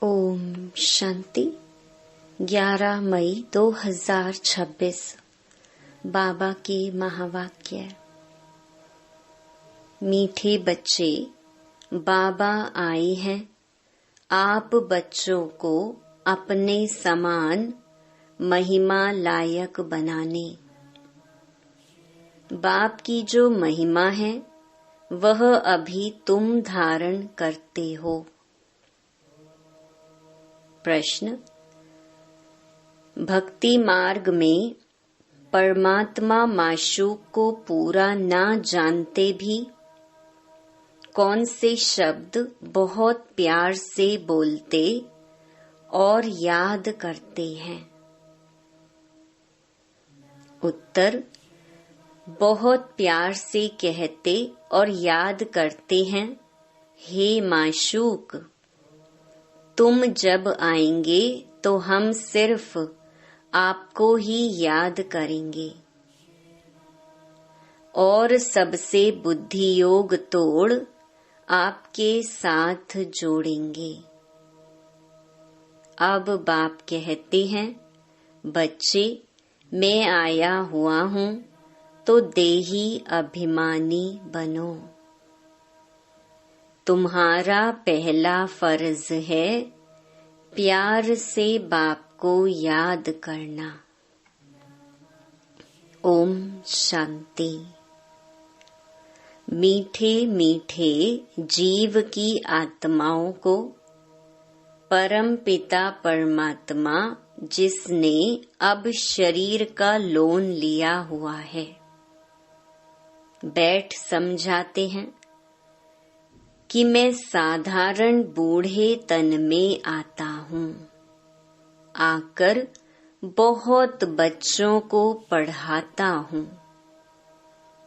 ओम शांति। 11 मई 2026 बाबा के महावाक्य। मीठे बच्चे, बाबा आए हैं आप बच्चों को अपने समान महिमा लायक बनाने। बाप की जो महिमा है वह अभी तुम धारण करते हो। प्रश्न: भक्ति मार्ग में परमात्मा माशूक को पूरा ना जानते भी कौन से शब्द बहुत प्यार से बोलते और याद करते हैं? उत्तर: बहुत प्यार से कहते और याद करते हैं, हे माशूक, तुम जब आएंगे तो हम सिर्फ आपको ही याद करेंगे और सबसे बुद्धि योग तोड़ आपके साथ जोड़ेंगे। अब बाप कहते हैं, बच्चे, मैं आया हुआ हूँ तो देही अभिमानी बनो। तुम्हारा पहला फर्ज है प्यार से बाप को याद करना। ओम शांति। मीठे मीठे जीव की आत्माओं को परम पिता परमात्मा, जिसने अब शरीर का लोन लिया हुआ है, बैठ समझाते हैं कि मैं साधारण बूढ़े तन में आता हूँ, आकर बहुत बच्चों को पढ़ाता हूँ।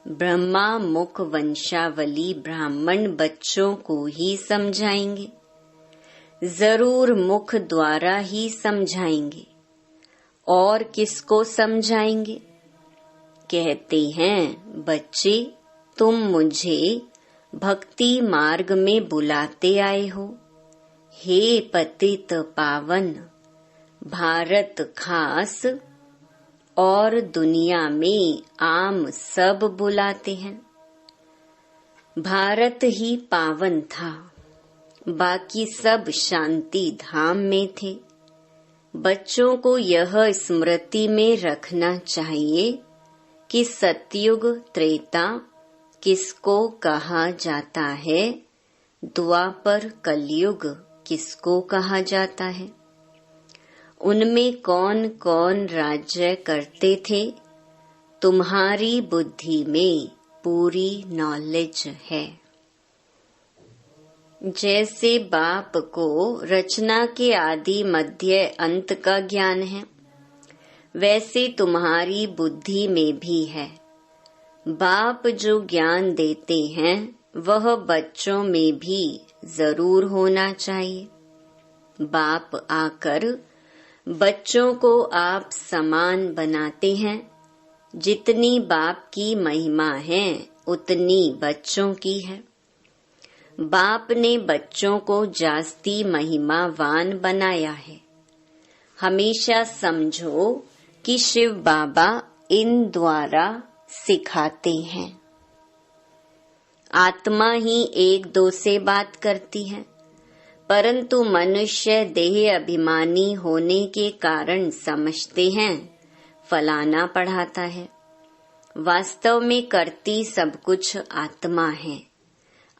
ब्रह्मा मुख वंशावली ब्राह्मण बच्चों को ही समझाएंगे, जरूर मुख द्वारा ही समझाएंगे। और किसको समझाएंगे? कहते हैं, बच्चे, तुम मुझे भक्ति मार्ग में बुलाते आए हो। हे पतित पावन, भारत खास और दुनिया में आम सब बुलाते हैं। भारत ही पावन था, बाकी सब शांति धाम में थे। बच्चों को यह स्मृति में रखना चाहिए कि सतयुग त्रेता किसको कहा जाता है, द्वापर कलयुग किसको कहा जाता है, उनमें कौन कौन राज्य करते थे, तुम्हारी बुद्धि में पूरी नॉलेज है। जैसे बाप को रचना के आदि मध्य अंत का ज्ञान है, वैसे तुम्हारी बुद्धि में भी है। बाप जो ज्ञान देते हैं वह बच्चों में भी जरूर होना चाहिए। बाप आकर बच्चों को आप समान बनाते हैं। जितनी बाप की महिमा है उतनी बच्चों की है। बाप ने बच्चों को जास्ती महिमावान बनाया है। हमेशा समझो कि शिव बाबा इन द्वारा सिखाते हैं। आत्मा ही एक दो से बात करती है, परंतु मनुष्य देह अभिमानी होने के कारण समझते हैं फलाना पढ़ाता है। वास्तव में करती सब कुछ आत्मा है।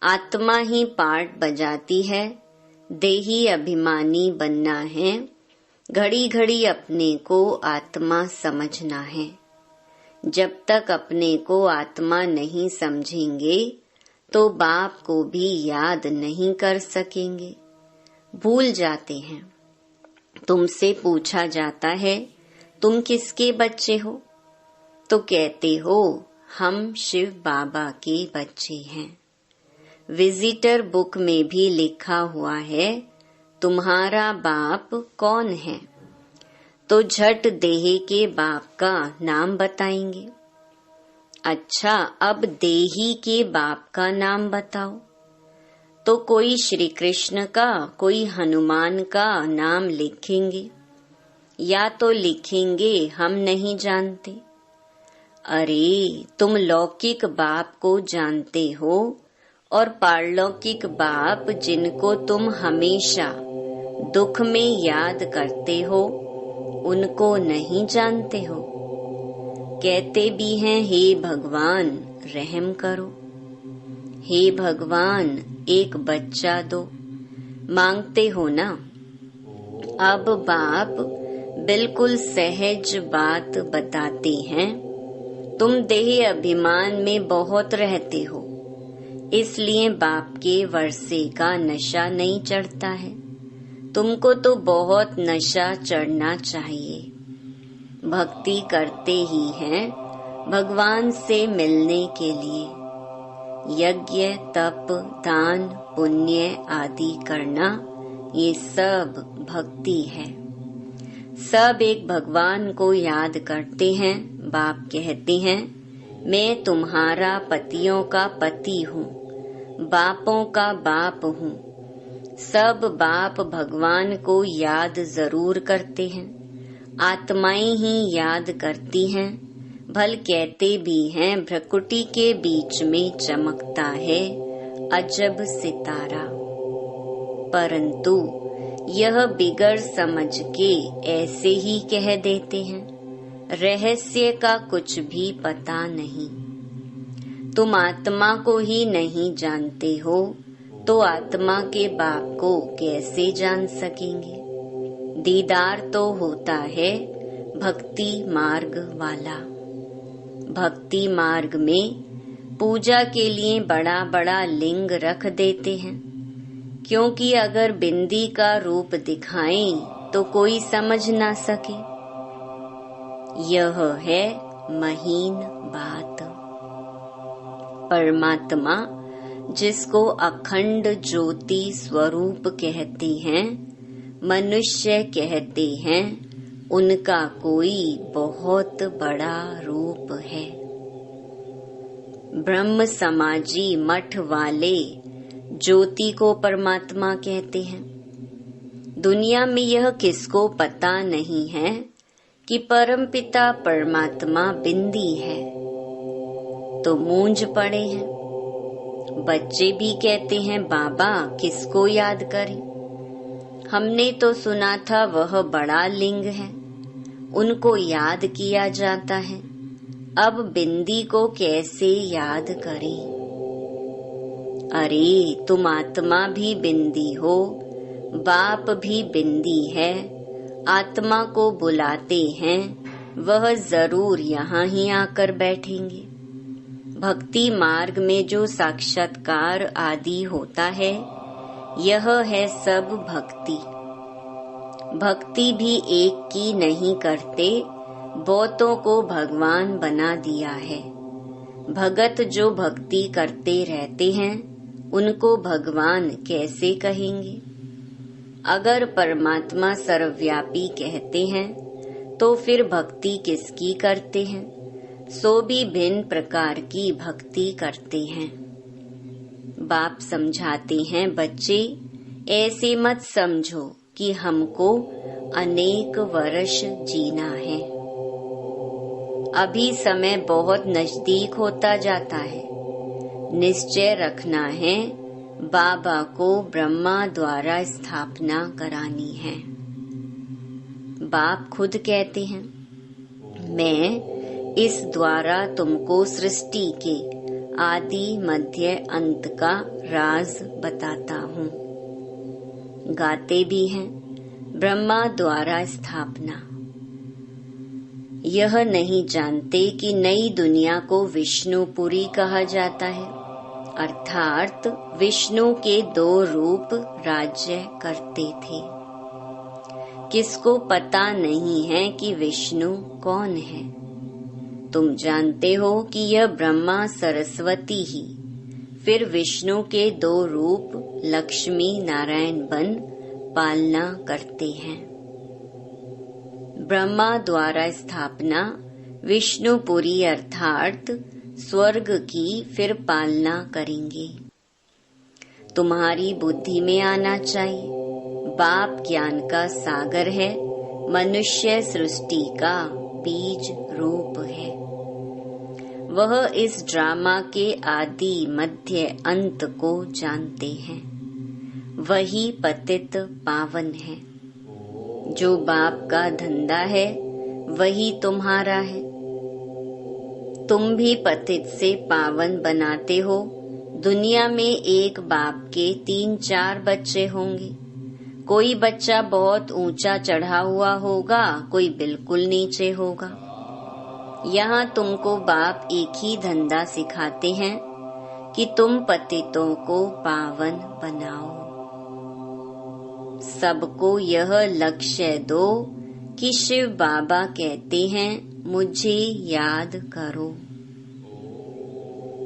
आत्मा ही पार्ट बजाती है। देही अभिमानी बनना है, घड़ी घड़ी अपने को आत्मा समझना है। जब तक अपने को आत्मा नहीं समझेंगे तो बाप को भी याद नहीं कर सकेंगे, भूल जाते हैं। तुमसे पूछा जाता है, तुम किसके बच्चे हो? तो कहते हो, हम शिव बाबा के बच्चे हैं। विजिटर बुक में भी लिखा हुआ है, तुम्हारा बाप कौन है? तो झट देह के बाप का नाम बताएंगे। अच्छा, अब देही के बाप का नाम बताओ। तो कोई श्री कृष्ण का, कोई हनुमान का नाम लिखेंगे, या तो लिखेंगे हम नहीं जानते। अरे तुम लौकिक बाप को जानते हो और पारलौकिक बाप जिनको तुम हमेशा दुख में याद करते हो, उनको नहीं जानते हो। कहते भी हैं हे भगवान रहम करो, हे भगवान एक बच्चा दो, मांगते हो ना। अब बाप बिल्कुल सहज बात बताते हैं। तुम देह अभिमान में बहुत रहते हो, इसलिए बाप के वर्षे का नशा नहीं चढ़ता है। तुमको तो बहुत नशा चढ़ना चाहिए। भक्ति करते ही हैं भगवान से मिलने के लिए। यज्ञ, तप, दान, पुण्य आदि करना, ये सब भक्ति है। सब एक भगवान को याद करते हैं। बाप कहते हैं मैं तुम्हारा पतियों का पति हूँ, बापों का बाप हूँ। सब बाप भगवान को याद जरूर करते हैं। आत्माएं ही याद करती हैं। भल कहते भी हैं भ्रकुटी के बीच में चमकता है अजब सितारा। परंतु यह बिगड़ समझ के ऐसे ही कह देते हैं, रहस्य का कुछ भी पता नहीं। तुम आत्मा को ही नहीं जानते हो तो आत्मा के बाप को कैसे जान सकेंगे। दीदार तो होता है भक्ति मार्ग वाला। भक्ति मार्ग में पूजा के लिए बड़ा बड़ा लिंग रख देते हैं, क्योंकि अगर बिंदी का रूप दिखाएं तो कोई समझ ना सके। यह है महीन बात। परमात्मा जिसको अखंड ज्योति स्वरूप कहते हैं, मनुष्य कहते हैं, उनका कोई बहुत बड़ा रूप है। ब्रह्म समाजी मठ वाले ज्योति को परमात्मा कहते हैं। दुनिया में यह किसको पता नहीं है कि परमपिता परमात्मा बिंदी है, तो मूंझ पड़े हैं। बच्चे भी कहते हैं बाबा किसको याद करें, हमने तो सुना था वह बड़ा लिंग है, उनको याद किया जाता है, अब बिंदी को कैसे याद करें। अरे तुम आत्मा भी बिंदी हो, बाप भी बिंदी है। आत्मा को बुलाते हैं, वह जरूर यहाँ ही आकर बैठेंगे। भक्ति मार्ग में जो साक्षात्कार आदि होता है, यह है सब भक्ति। भक्ति भी एक की नहीं करते, बहुतों को भगवान बना दिया है। भगत जो भक्ति करते रहते हैं, उनको भगवान कैसे कहेंगे। अगर परमात्मा सर्वव्यापी कहते हैं, तो फिर भक्ति किसकी करते हैं। सो भी भिन्न प्रकार की भक्ति करते हैं। बाप समझाते हैं बच्चे ऐसे मत समझो कि हमको अनेक वर्ष जीना है। अभी समय बहुत नजदीक होता जाता है। निश्चय रखना है बाबा को ब्रह्मा द्वारा स्थापना करानी है। बाप खुद कहते हैं मैं इस द्वारा तुमको सृष्टि के आदि मध्य अंत का राज बताता हूँ। गाते भी हैं ब्रह्मा द्वारा स्थापना। यह नहीं जानते कि नई दुनिया को विष्णुपुरी कहा जाता है, अर्थात विष्णु के 2 रूप राज्य करते थे। किसको पता नहीं है कि विष्णु कौन है। तुम जानते हो कि यह ब्रह्मा सरस्वती ही फिर विष्णु के 2 रूप लक्ष्मी नारायण बन पालना करते हैं। ब्रह्मा द्वारा स्थापना विष्णुपुरी अर्थात स्वर्ग की फिर पालना करेंगे। तुम्हारी बुद्धि में आना चाहिए। बाप ज्ञान का सागर है, मनुष्य सृष्टि का बीज रूप है। वह इस ड्रामा के आदि मध्य अंत को जानते हैं। वही पतित पावन है। जो बाप का धंधा है वही तुम्हारा है। तुम भी पतित से पावन बनाते हो। दुनिया में एक बाप के 3-4 बच्चे होंगे। कोई बच्चा बहुत ऊंचा चढ़ा हुआ होगा, कोई बिल्कुल नीचे होगा। यहाँ तुमको बाप एक ही धंधा सिखाते हैं कि तुम पतितों को पावन बनाओ। सबको यह लक्ष्य दो कि शिव बाबा कहते हैं मुझे याद करो।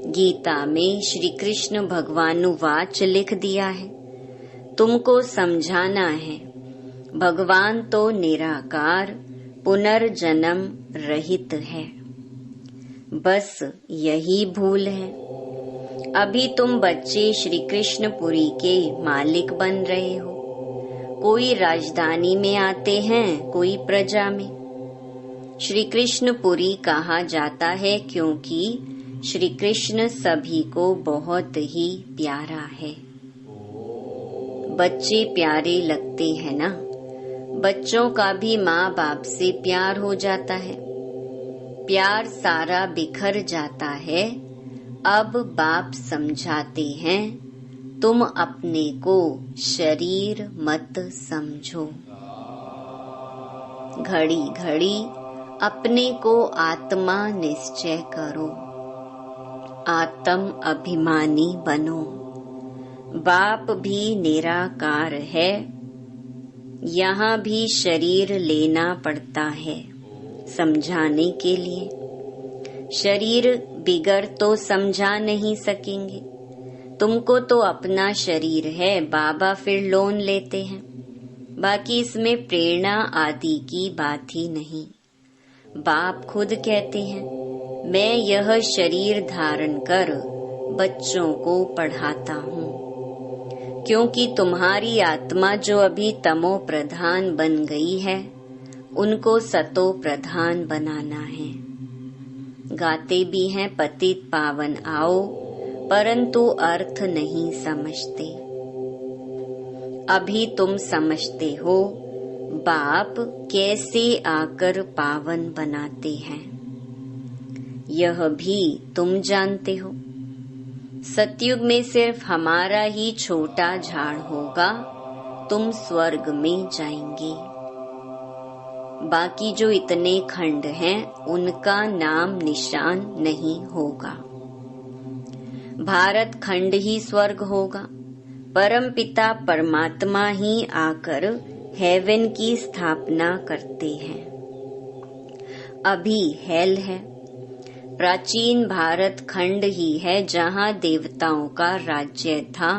गीता में श्री कृष्ण भगवानुवाच लिख दिया है, तुमको समझाना है। भगवान तो निराकार पुनर्जन्म रहित है। बस यही भूल है। अभी तुम बच्चे श्री कृष्णपुरी के मालिक बन रहे हो। कोई राजधानी में आते हैं, कोई प्रजा में। श्री कृष्णपुरी कहा जाता है क्योंकि श्री कृष्ण सभी को बहुत ही प्यारा है। बच्चे प्यारे लगते हैं ना। बच्चों का भी माँ बाप से प्यार हो जाता है। प्यार सारा बिखर जाता है। अब बाप समझाते हैं, तुम अपने को शरीर मत समझो। घड़ी घड़ी अपने को आत्मा निश्चय करो। आत्म अभिमानी बनो। बाप भी निराकार है। यहाँ भी शरीर लेना पड़ता है समझाने के लिए। शरीर बिगर तो समझा नहीं सकेंगे। तुमको तो अपना शरीर है, बाबा फिर लोन लेते हैं। बाकी इसमें प्रेरणा आदि की बात ही नहीं। बाप खुद कहते हैं, मैं यह शरीर धारण कर बच्चों को पढ़ाता हूँ, क्योंकि तुम्हारी आत्मा जो अभी तमो प्रधान बन गई है, उनको सतो प्रधान बनाना है। गाते भी हैं पतित पावन आओ, परंतु अर्थ नहीं समझते। अभी तुम समझते हो बाप कैसे आकर पावन बनाते हैं। यह भी तुम जानते हो। सतयुग में सिर्फ हमारा ही छोटा झाड़ होगा, तुम स्वर्ग में जाएंगे। बाकी जो इतने खंड हैं, उनका नाम निशान नहीं होगा। भारत खंड ही स्वर्ग होगा। परम पिता परमात्मा ही आकर हेवन की स्थापना करते हैं। अभी हेल है। प्राचीन भारत खंड ही है जहाँ देवताओं का राज्य था,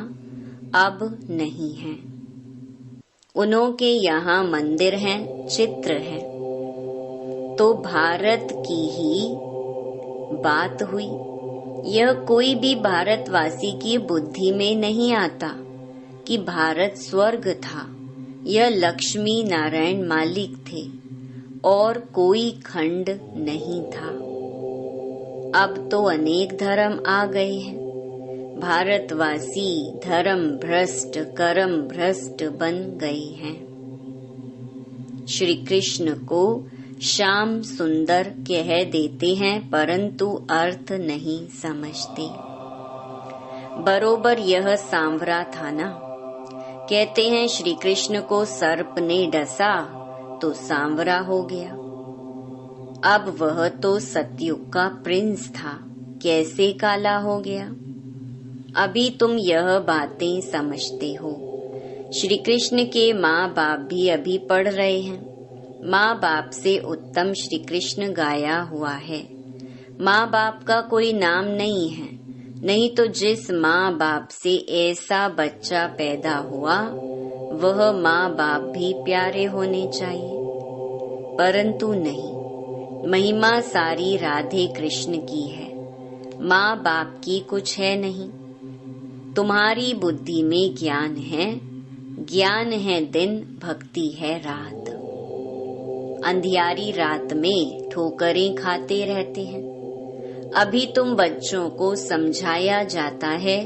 अब नहीं है। उन्हों के यहाँ मंदिर हैं, चित्र हैं। तो भारत की ही बात हुई। यह कोई भी भारतवासी की बुद्धि में नहीं आता कि भारत स्वर्ग था। यह लक्ष्मी नारायण मालिक थे और कोई खंड नहीं था। अब तो अनेक धर्म आ गए हैं। भारतवासी धर्म भ्रष्ट कर्म भ्रष्ट बन गए हैं। श्री कृष्ण को श्याम सुंदर कह देते हैं, परंतु अर्थ नहीं समझते। बरोबर यह सांवरा था ना। कहते हैं श्री कृष्ण को सर्प ने डसा तो सांवरा हो गया। अब वह तो सतयुग का प्रिंस था, कैसे काला हो गया। अभी तुम यह बातें समझते हो। श्री कृष्ण के माँ बाप भी अभी पढ़ रहे हैं। माँ बाप से उत्तम श्री कृष्ण गाया हुआ है। माँ बाप का कोई नाम नहीं है। नहीं तो जिस माँ बाप से ऐसा बच्चा पैदा हुआ, वह माँ बाप भी प्यारे होने चाहिए, परंतु नहीं। महिमा सारी राधे कृष्ण की है, माँ बाप की कुछ है नहीं। तुम्हारी बुद्धि में ज्ञान है, ज्ञान है दिन, भक्ति है रात। अंधियारी रात में ठोकरें खाते रहते हैं। अभी तुम बच्चों को समझाया जाता है,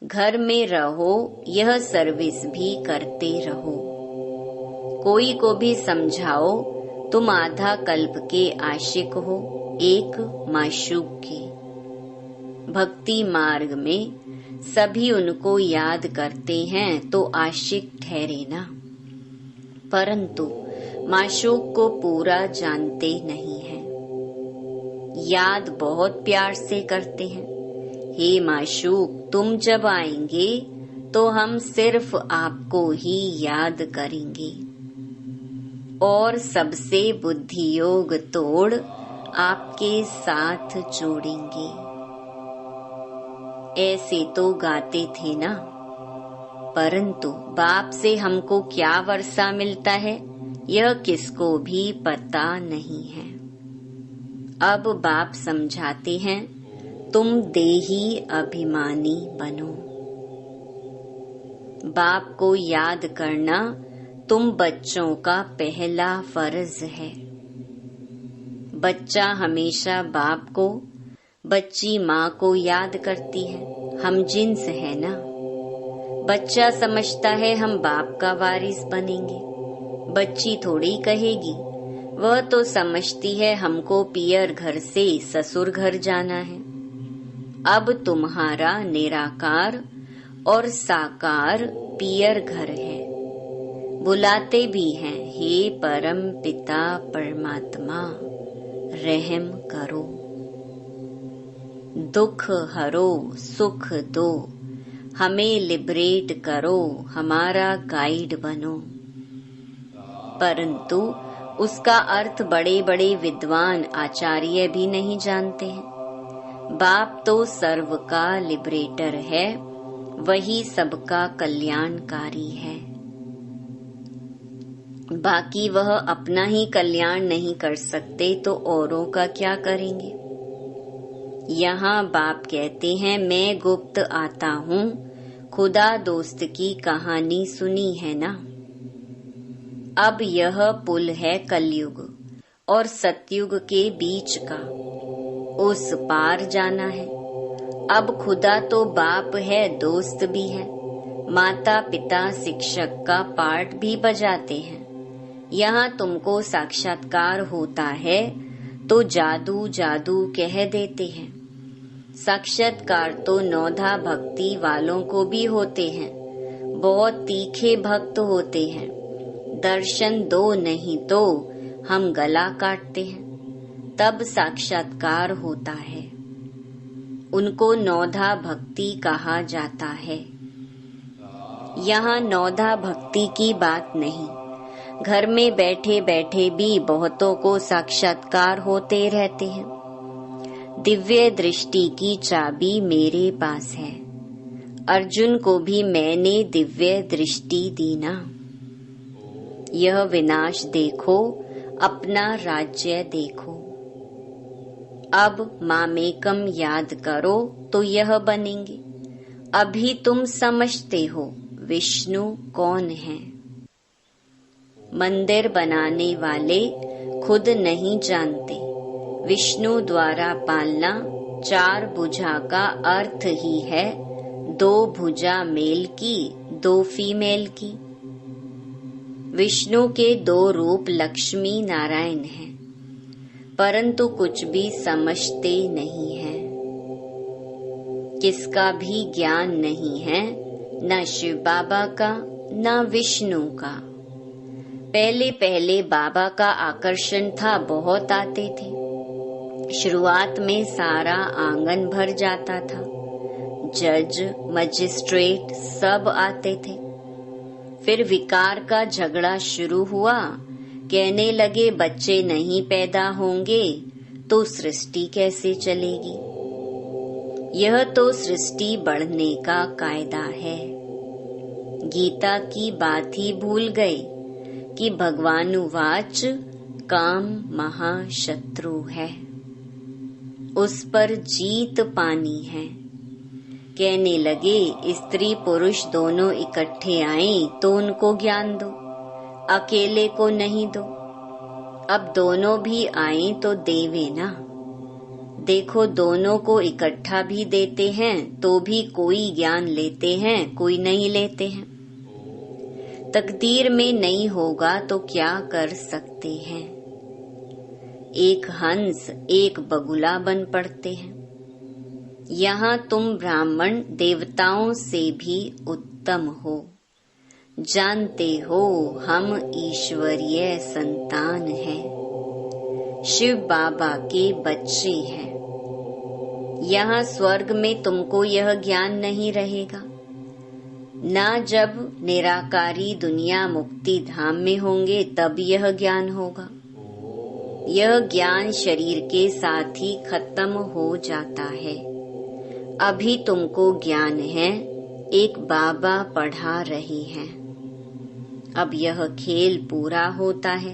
घर में रहो, यह सर्विस भी करते रहो। कोई को भी समझाओ, तुम आधा कल्प के आशिक हो, एक माशूक के। भक्ति मार्ग में सभी उनको याद करते हैं तो आशिक ठहरे ना, परंतु माशूक को पूरा जानते नहीं है। याद बहुत प्यार से करते हैं, हे माशूक, तुम जब आएंगे तो हम सिर्फ आपको ही याद करेंगे और सबसे बुद्धि योग तोड़ आपके साथ जोड़ेंगे। ऐसे तो गाते थे ना, परंतु बाप से हमको क्या वर्षा मिलता है यह किसको भी पता नहीं है। अब बाप समझाते हैं, तुम देही अभिमानी बनो। बाप को याद करना तुम बच्चों का पहला फर्ज है। बच्चा हमेशा बाप को, बच्ची माँ को याद करती है। हम जिन्स है ना। बच्चा समझता है हम बाप का वारिस बनेंगे, बच्ची थोड़ी कहेगी। वह तो समझती है हमको पियर घर से ससुर घर जाना है। अब तुम्हारा निराकार और साकार पियर घर है। बुलाते भी हैं, हे परम पिता परमात्मा, रहम करो, दुख हरो, सुख दो, हमें लिबरेट करो, हमारा गाइड बनो। परंतु उसका अर्थ बड़े बड़े विद्वान आचार्य भी नहीं जानते हैं। बाप तो सर्व का लिबरेटर है, वही सबका कल्याणकारी है। बाकी वह अपना ही कल्याण नहीं कर सकते तो औरों का क्या करेंगे। यहाँ बाप कहते हैं, मैं गुप्त आता हूँ, खुदा दोस्त की कहानी सुनी है ना। अब यह पुल है कलयुग और सतयुग के बीच का, उस पार जाना है। अब खुदा तो बाप है, दोस्त भी है, माता पिता शिक्षक का पार्ट भी बजाते हैं। यहाँ तुमको साक्षात्कार होता है तो जादू जादू कह देते हैं। साक्षात्कार तो नौधा भक्ति वालों को भी होते हैं, बहुत तीखे भक्त होते हैं। दर्शन दो नहीं तो हम गला काटते हैं, तब साक्षात्कार होता है। उनको नौधा भक्ति कहा जाता है। यहाँ नौधा भक्ति की बात नहीं, घर में बैठे बैठे भी बहुतों को साक्षात्कार होते रहते हैं। दिव्य दृष्टि की चाबी मेरे पास है। अर्जुन को भी मैंने दिव्य दृष्टि दी ना। यह विनाश देखो, अपना राज्य देखो। अब मामेकम याद करो तो यह बनेंगे। अभी तुम समझते हो विष्णु कौन है। मंदिर बनाने वाले खुद नहीं जानते विष्णु द्वारा पालना चार भुजा का अर्थ ही है, दो भुजा मेल की, दो फीमेल की। विष्णु के दो रूप लक्ष्मी नारायण हैं, परंतु कुछ भी समझते नहीं हैं। किसका भी ज्ञान नहीं है, न शिव बाबा का न विष्णु का। पहले पहले बाबा का आकर्षण था, बहुत आते थे। शुरुआत में सारा आंगन भर जाता था, जज मजिस्ट्रेट सब आते थे। फिर विकार का झगड़ा शुरू हुआ, कहने लगे बच्चे नहीं पैदा होंगे तो सृष्टि कैसे चलेगी। यह तो सृष्टि बढ़ने का कायदा है। गीता की बात ही भूल गए कि भगवानुवाच काम महाशत्रु है, उस पर जीत पानी है। कहने लगे स्त्री पुरुष दोनों इकट्ठे आए तो उनको ज्ञान दो, अकेले को नहीं दो। अब दोनों भी आए तो देवे ना। देखो दोनों को इकट्ठा भी देते हैं तो भी कोई ज्ञान लेते हैं, कोई नहीं लेते हैं। तकदीर में नहीं होगा तो क्या कर सकते हैं। एक हंस एक बगुला बन पड़ते हैं। यहाँ तुम ब्राह्मण देवताओं से भी उत्तम हो। जानते हो हम ईश्वरीय संतान हैं, शिव बाबा के बच्चे हैं। यहाँ स्वर्ग में तुमको यह ज्ञान नहीं रहेगा, ना जब निराकारी दुनिया मुक्ति धाम में होंगे तब यह ज्ञान होगा। यह ज्ञान शरीर के साथ ही खत्म हो जाता है। अभी तुमको ज्ञान है, एक बाबा पढ़ा रहे हैं। अब यह खेल पूरा होता है,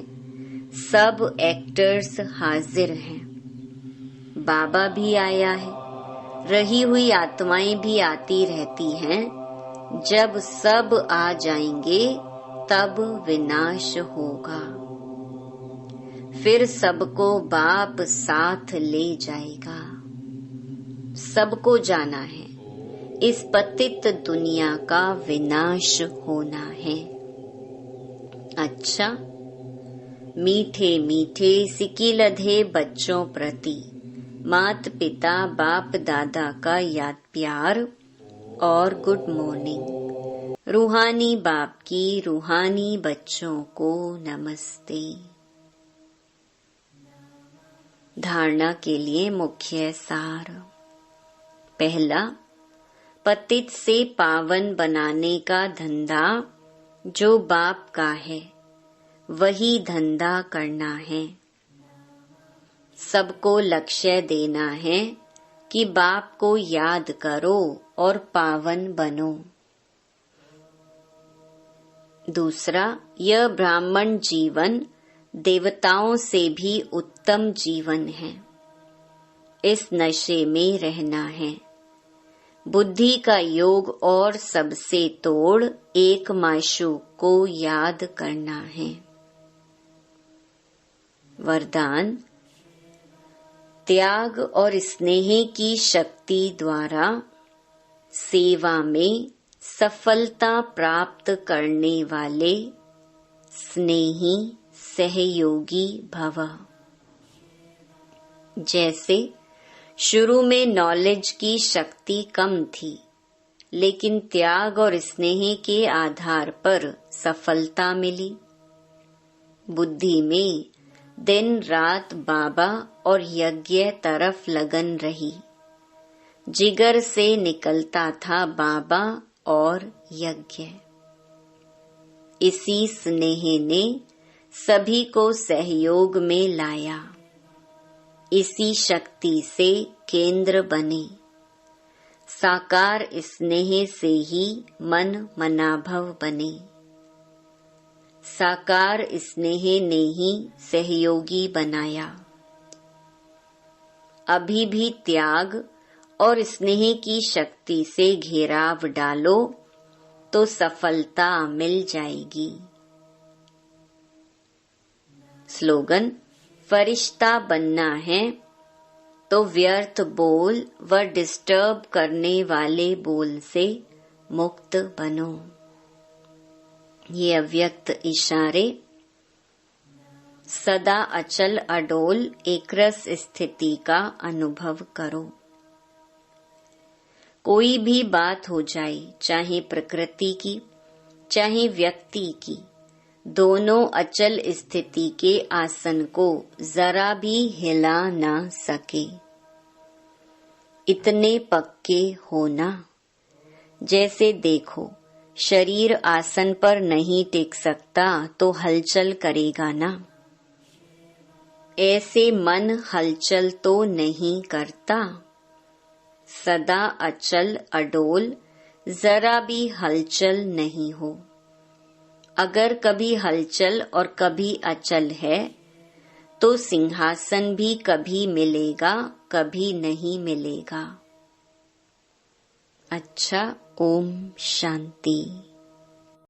सब एक्टर्स हाजिर हैं। बाबा भी आया है, रही हुई आत्माएं भी आती रहती हैं। जब सब आ जाएंगे तब विनाश होगा, फिर सबको बाप साथ ले जाएगा। सबको जाना है, इस पतित दुनिया का विनाश होना है। अच्छा, मीठे मीठे सिकिलधे बच्चों प्रति मात पिता बाप दादा का याद प्यार और गुड मॉर्निंग। रूहानी बाप की रूहानी बच्चों को नमस्ते। धारणा के लिए मुख्य सार। पहला, पतित से पावन बनाने का धंधा जो बाप का है वही धंधा करना है। सबको लक्ष्य देना है कि बाप को याद करो और पावन बनो। दूसरा, यह ब्राह्मण जीवन देवताओं से भी उत्तम जीवन है। इस नशे में रहना है। बुद्धि का योग और सबसे तोड़ एक माशूक को याद करना है। वरदान, त्याग और स्नेह की शक्ति द्वारा सेवा में सफलता प्राप्त करने वाले स्नेही सहयोगी भव। जैसे शुरू में नॉलेज की शक्ति कम थी, लेकिन त्याग और स्नेह के आधार पर सफलता मिली। बुद्धि में दिन रात बाबा और यज्ञ तरफ लगन रही। जिगर से निकलता था बाबा और यज्ञ। इसी स्नेह ने सभी को सहयोग में लाया। इसी शक्ति से केंद्र बने। साकार स्नेह से ही मन मनाभव बने। साकार स्नेह ने ही सहयोगी बनाया। अभी भी त्याग और स्नेह की शक्ति से घेराव डालो तो सफलता मिल जाएगी। स्लोगन, फरिश्ता बनना है तो व्यर्थ बोल व डिस्टर्ब करने वाले बोल से मुक्त बनो। ये अव्यक्त इशारे सदा अचल अडोल एकरस स्थिति का अनुभव करो। कोई भी बात हो जाए, चाहे प्रकृति की चाहे व्यक्ति की, दोनों अचल स्थिति के आसन को जरा भी हिला ना सके। इतने पक्के होना। जैसे देखो, शरीर आसन पर नहीं टिक सकता तो हलचल करेगा ना। ऐसे मन हलचल तो नहीं करता। सदा अचल अडोल, जरा भी हलचल नहीं हो। अगर कभी हलचल और कभी अचल है तो सिंहासन भी कभी मिलेगा कभी नहीं मिलेगा। अच्छा, ओम शांति।